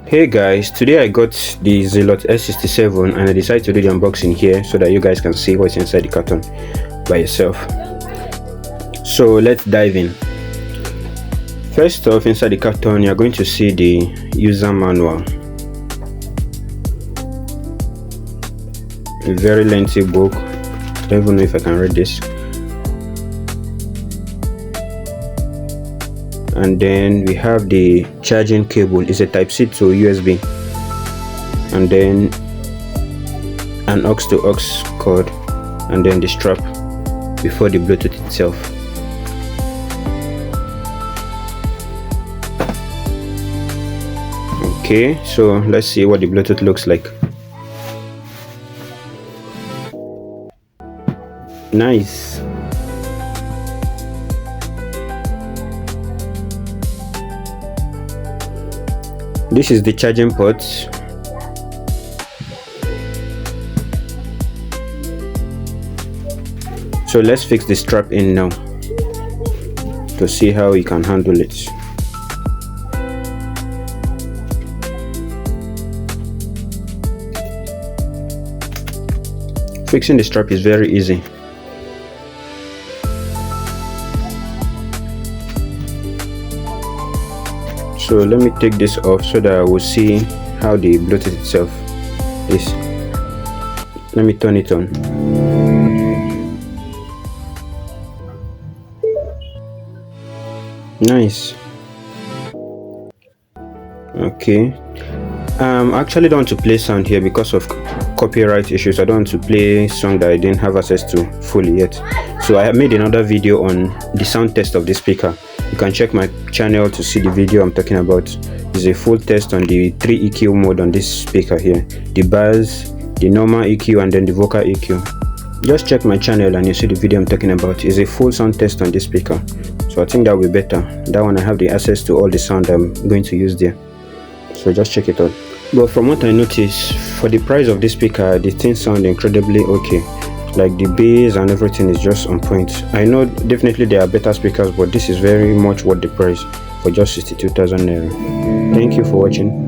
Hey guys, today I got the Zealot S67 and I decided to do the unboxing here so that you guys can see what's inside the carton by yourself. So let's dive in. First off, inside the carton you're going to see the user manual. A very lengthy book. I don't even know if I can read this. And then we have the charging cable. It's a type C to USB, and then an aux to aux cord, and then the strap before the Bluetooth itself. Okay, so let's see what the Bluetooth looks like. Nice. This is the charging port. So let's fix the strap in now to see how we can handle it. Fixing the strap is very easy. So let me take this off so that I will see how the Bluetooth itself is. Let me turn it on. Nice. Okay. I actually don't want to play sound here because of copyright issues. I don't want to play song that I didn't have access to fully yet. So I have made another video on the sound test of this speaker. You can check my channel to see the video I'm talking about. It's a full test on the 3 EQ mode on this speaker here. The bass, the normal EQ, and then the vocal EQ. Just check my channel and you see the video I'm talking about. It's a full sound test on this speaker. So I think that will be better. That one I have the access to all the sound I'm going to use there. So just check it out. But from what I noticed, for the price of this speaker, the thing sounds incredibly okay. Like the bass and everything is just on point. I know definitely there are better speakers, but this is very much worth the price for just 62,000 naira. Thank you for watching.